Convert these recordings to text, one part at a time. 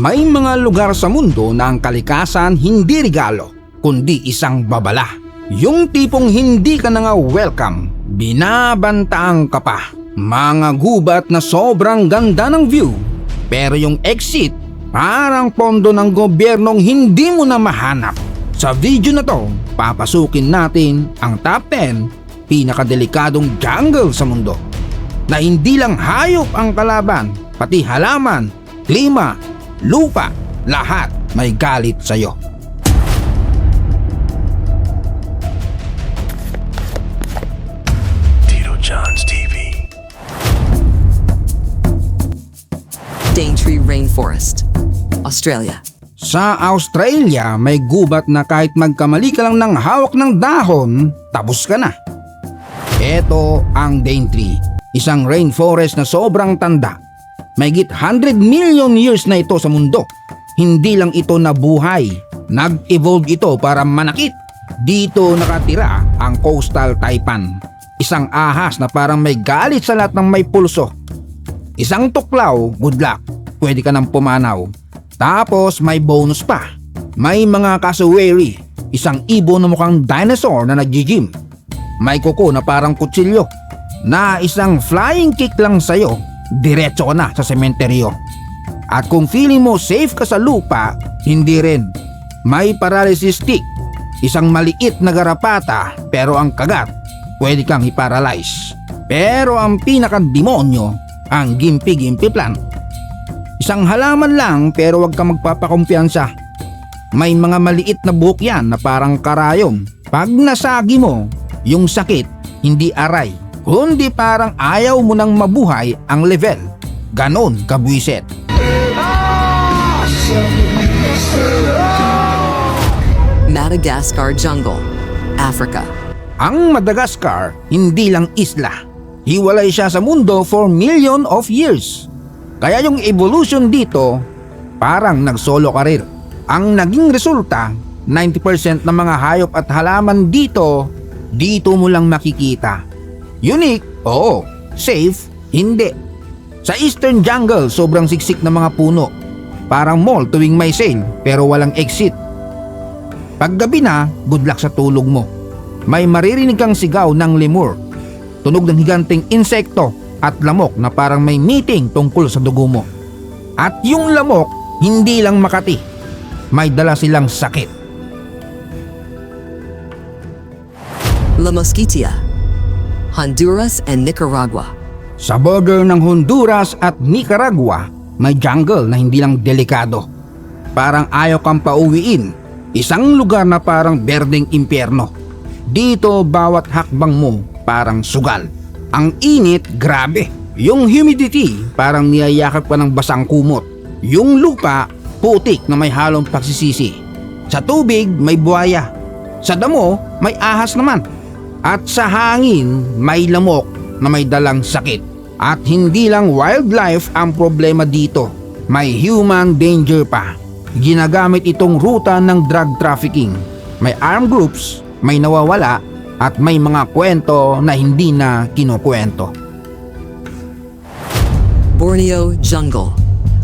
May mga lugar sa mundo na ang kalikasan hindi regalo, kundi isang babala. Yung tipong hindi ka na nga welcome, binabantaan ka pa. Mga gubat na sobrang ganda ng view, pero yung exit, parang pondo ng gobyernong hindi mo na mahanap. Sa video na to, papasukin natin ang top 10 pinakadelikadong jungle sa mundo. Na hindi lang hayop ang kalaban, pati halaman, klima, lupa, lahat may galit sa'yo. Tito John's TV. Daintree Rainforest, Australia. Sa Australia, may gubat na kahit magkamali ka lang ng hawak ng dahon, tapos ka na. Ito ang Daintree, isang rainforest na sobrang tanda. Mahigit 100 million years na ito sa mundo. Hindi lang ito nabuhay, nag-evolve ito para manakit. Dito nakatira ang coastal taipan, isang ahas na parang may galit sa lahat ng may pulso. Isang tuklaw, good luck, pwede ka nang pumanaw. Tapos may bonus pa, may mga cassowary, isang ibon na mukhang dinosaur na nag-gym. May kuko na parang kutsilyo, na isang flying kick lang sa'yo, diretso ka na sa sementeryo. At kung feeling mo safe ka sa lupa, hindi rin. May paralysis stick, isang maliit na garapata, pero ang kagat, pwede kang i-paralyze. Pero ang pinakademonyo, ang Gimpy plant. Isang halaman lang pero wag kang magpapakumpiyansa. May mga maliit na buhok yan na parang karayom. Pag nasagi mo, yung sakit hindi aray, kundi parang ayaw mo nang mabuhay ang level. Ganon kabwiset. Madagascar Jungle, Africa. Ang Madagascar hindi lang isla. Hiwalay siya sa mundo for million of years. Kaya yung evolution dito parang nag-solo career. Ang naging resulta, 90% ng mga hayop at halaman dito mo lang makikita. Unique? Oo. Safe? Hindi. Sa Eastern Jungle, sobrang siksik ng mga puno. Parang mall tuwing may sale pero walang exit. Paggabi na, good luck sa tulog mo. May maririnig kang sigaw ng lemur, tunog ng higanting insekto at lamok na parang may meeting tungkol sa dugo mo. At yung lamok, hindi lang makati. May dala silang sakit. La Mosquitia, Honduras and Nicaragua. Sa border ng Honduras at Nicaragua, may jungle na hindi lang delikado. Parang ayaw kang pauwiin. Isang lugar na parang berdeng impyerno. Dito bawat hakbang mo parang sugal. Ang init, grabe. Yung humidity, parang niyayakap ka ng basang kumot. Yung lupa, putik na may halong pagsisisi. Sa tubig, may buhaya. Sa damo, may ahas naman. At sa hangin, may lamok na may dalang sakit. At hindi lang wildlife ang problema dito. May human danger pa. Ginagamit itong ruta ng drug trafficking. May armed groups, may nawawala, at may mga kwento na hindi na kinukwento. Borneo Jungle,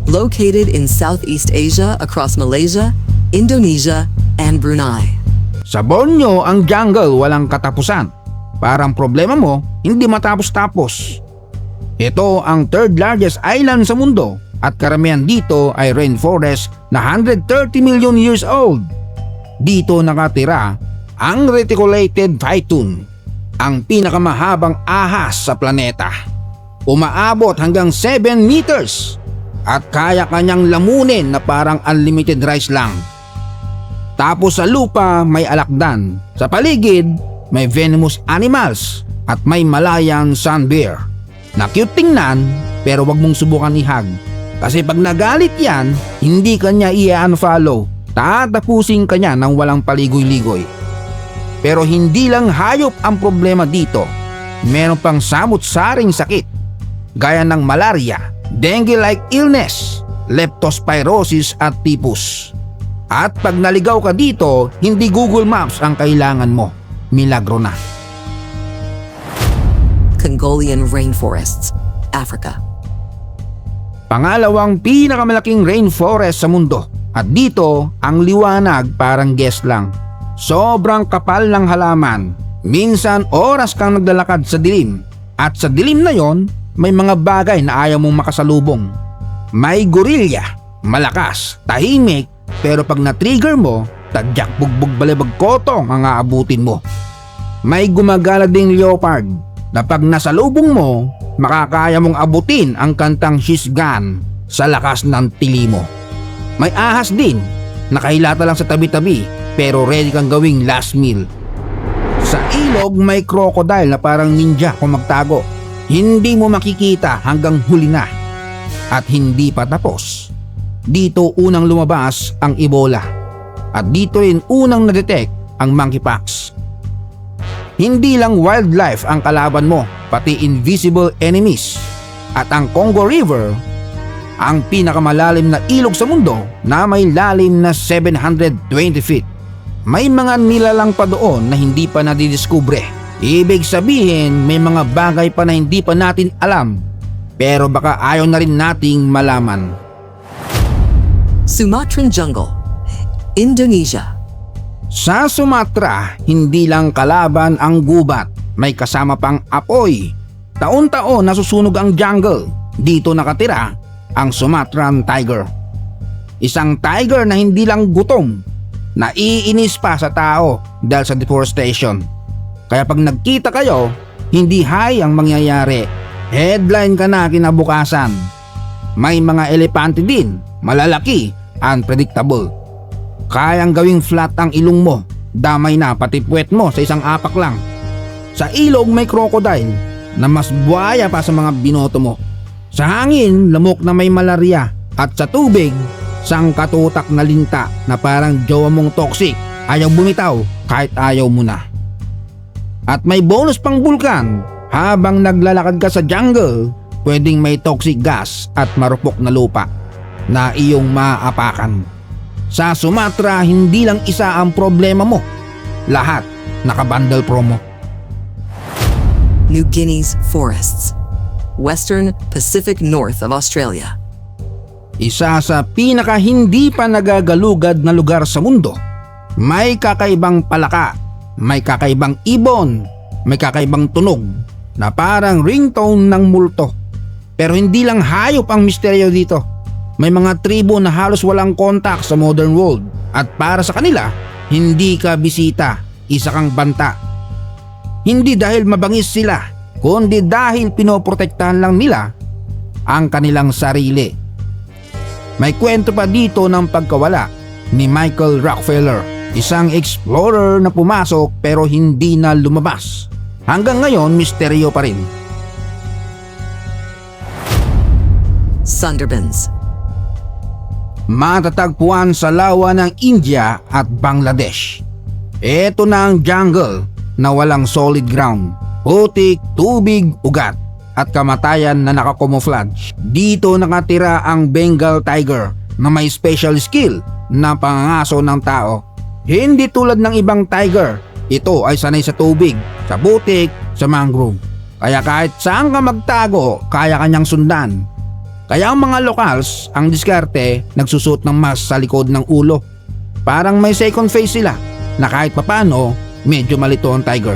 located in Southeast Asia across Malaysia, Indonesia, and Brunei. Sa Borneo, ang jungle walang katapusan. Parang problema mo, hindi matapos-tapos. Ito ang third largest island sa mundo at karamihan dito ay rainforest na 130 million years old. Dito nakatira ang reticulated python, ang pinakamahabang ahas sa planeta. Umaabot hanggang 7 meters at kaya kanyang lamunin na parang unlimited rice lang. Tapos sa lupa may alakdan, sa paligid may venomous animals at may Malayan sun bear. Na cute tingnan pero wag mong subukan ihag. Kasi pag nagalit yan, hindi kanya i-unfollow. Tatapusin kanya ng walang paligoy-ligoy. Pero hindi lang hayop ang problema dito. Meron pang samut-saring sakit. Gaya ng malaria, dengue-like illness, leptospirosis at typhus. At pag naligaw ka dito, hindi Google Maps ang kailangan mo. Milagro na. Congolian Rainforests, Africa. Pangalawang pinakamalaking rainforest sa mundo. At dito, ang liwanag parang guest lang. Sobrang kapal ng halaman. Minsan oras kang naglalakad sa dilim. At sa dilim na yon, may mga bagay na ayaw mong makasalubong. May gorilya, malakas, tahimik, pero pag na-trigger mo, tadyak bugbog balibag kotong ang aabutin mo. May gumagala ding leopard na pag nasalubong mo, makakaya mong abutin ang kantang she's gone sa lakas ng tili mo. May ahas din, nakahilata lang sa tabi-tabi pero ready kang gawing last meal. Sa ilog may crocodile na parang ninja kung magtago. Hindi mo makikita hanggang huli na. At hindi pa tapos. Dito unang lumabas ang Ebola. At dito rin unang na-detect ang monkeypox. Hindi lang wildlife ang kalaban mo, pati invisible enemies. At ang Congo River, ang pinakamalalim na ilog sa mundo na may lalim na 720 feet. May mga nilalang pa doon na hindi pa nadidiskubre. Ibig sabihin may mga bagay pa na hindi pa natin alam, pero baka ayaw na rin nating malaman. Sumatran Jungle, Indonesia. Sa Sumatra, hindi lang kalaban ang gubat, may kasama pang apoy. Taon-taon nasusunog ang jungle. Dito nakatira ang Sumatran tiger. Isang tiger na hindi lang gutom, naiinis pa sa tao dahil sa deforestation. Kaya pag nagkita kayo, hindi high ang mangyayari. Headline ka na kinabukasan. May mga elepante din, malalaki, unpredictable. Kayang gawing flat ang ilong mo, damay na pati puwet mo sa isang apak lang. Sa ilog may crocodile na mas buhaya pa sa mga binoto mo. Sa hangin, lamok na may malaria. At sa tubig, sangkatutak na linta na parang jowa mong toxic. Ayaw bumitaw kahit ayaw mo na. At may bonus pang bulkan. Habang naglalakad ka sa jungle, pwedeng may toxic gas at marupok na lupa na iyong maapakan. Sa Sumatra, hindi lang isa ang problema mo. Lahat nakabundle promo. New Guinea's forests, western Pacific north of Australia. Isa sa pinaka hindi pa nagagalugad na lugar sa mundo. May kakaibang palaka, may kakaibang ibon, may kakaibang tunog na parang ringtone ng multo. Pero hindi lang hayop ang misteryo dito. May mga tribo na halos walang kontak sa modern world. At para sa kanila, hindi ka bisita, isa kang banta. Hindi dahil mabangis sila, kundi dahil pinoprotektahan lang nila ang kanilang sarili. May kwento pa dito ng pagkawala ni Michael Rockefeller, isang explorer na pumasok pero hindi na lumabas. Hanggang ngayon, misteryo pa rin. Sundarbans. Matatagpuan sa lawa ng India at Bangladesh. Ito na ang jungle na walang solid ground. Putik, tubig, ugat at kamatayan na nakakamuflage. Dito nakatira ang Bengal tiger na may special skill na pangangaso ng tao. Hindi tulad ng ibang tiger, ito ay sanay sa tubig, sa putik, sa mangrove. Kaya kahit saan ka magtago, kaya kanyang sundan. Kaya ang mga locals, ang diskarte, nagsusuot ng mask sa likod ng ulo. Parang may second face sila na kahit papano, medyo malito ang tiger.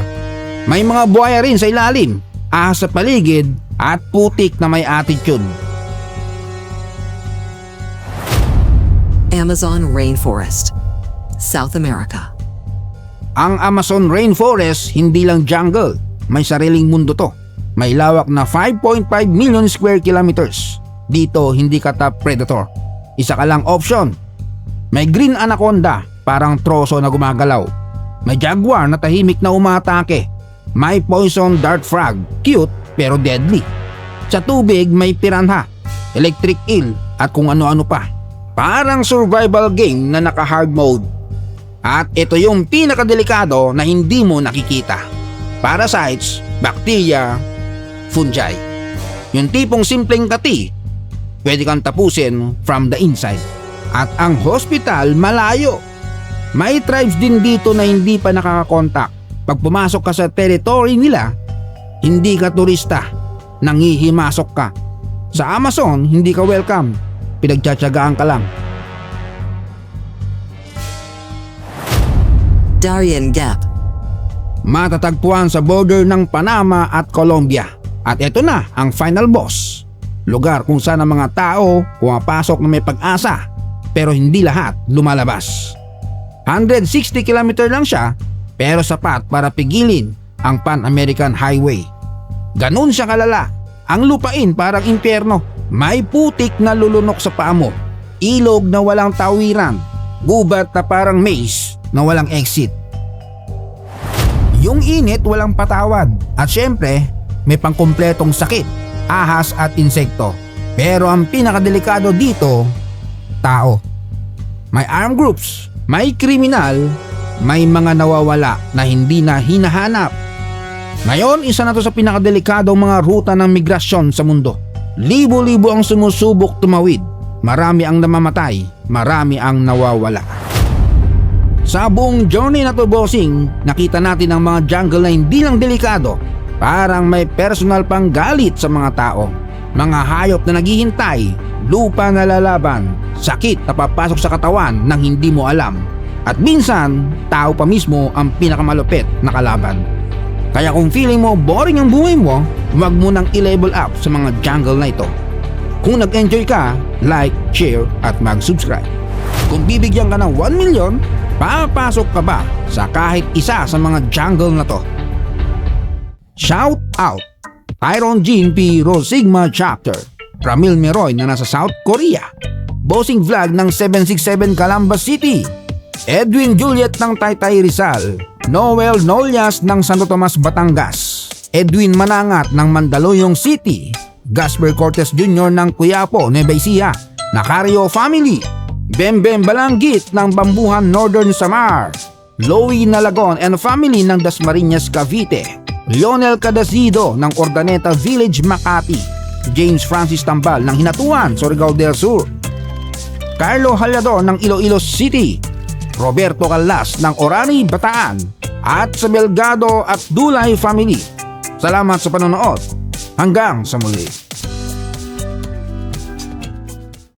May mga buhaya rin sa ilalim, ahas sa paligid at putik na may attitude. Amazon rainforest, South America. Ang Amazon rainforest hindi lang jungle, may sariling mundo to. May lawak na 5.5 million square kilometers. Dito hindi ka top predator. Isa ka lang option. May green anaconda, parang troso na gumagalaw. May jaguar na tahimik na umatake. May poison dart frog, cute pero deadly. Sa tubig may piranha, electric eel at kung ano-ano pa. Parang survival game na naka-hard mode. At ito yung pinakadelikado na hindi mo nakikita. Parasites, bacteria, fungi. Yung tipong simpleng kati, pwede kang tapusin from the inside. At ang hospital malayo. May tribes din dito na hindi pa nakakakontak. Pag pumasok ka sa territory nila, hindi ka turista, nangihimasok ka. Sa Amazon, hindi ka welcome. Pinagtsatsagaan ka lang. Darien Gap. Matatagpuan sa border ng Panama at Colombia. At ito na ang final boss. Lugar kung saan ang mga tao pumapasok na may pag-asa, pero hindi lahat lumalabas. 160 km lang siya, pero sapat para pigilin ang Pan-American Highway. Ganun siya kalala. Ang lupain parang impyerno. May putik na lulunok sa paa mo, ilog na walang tawiran, gubat na parang maze na walang exit. Yung init walang patawad, at syempre may pangkumpletong sakit, ahas at insekto. Pero ang pinakadelikado dito, tao. May armed groups, may kriminal, may mga nawawala na hindi na hinahanap. Ngayon, isa na to sa pinakadelikadong mga ruta ng migrasyon sa mundo. Libo-libo ang sumusubok tumawid. Marami ang namamatay, marami ang nawawala. Sa buong journey na to, bossing, nakita natin ang mga jungle na hindi lang delikado, parang may personal pang galit sa mga tao. Mga hayop na naghihintay, lupa na lalaban, sakit na papasok sa katawan nang hindi mo alam. At minsan, tao pa mismo ang pinakamalupit na kalaban. Kaya kung feeling mo boring ang buhay mo, huwag mo nang i-level up sa mga jungle na ito. Kung nag-enjoy ka, like, share at mag-subscribe. Kung bibigyan ka ng 1 million, papasok ka ba sa kahit isa sa mga jungle na to? Shout out! Tyron Jean P. Rosigma Chapter, Ramil Meroy na nasa South Korea, Bossing Vlog ng 767 Calamba City, Edwin Juliet ng Taytay Rizal, Noel Nolias ng Santo Tomas Batangas, Edwin Manangat ng Mandaluyong City, Gasper Cortez Jr. ng Quiapo, Nueva Ecija, Nacario Family, Bembem Balanggit ng Bambuhan Northern Samar, Louie Nalagon and Family ng Dasmariñas Cavite, Lionel Cadazido ng Ordaneta Village Makati, James Francis Tambal ng Hinatuan, Surigao del Sur, Carlo Halyador ng Iloilo City, Roberto Callas ng Orani, Bataan, at sa Belgado at Dulay Family. Salamat sa panonood. Hanggang sa muli.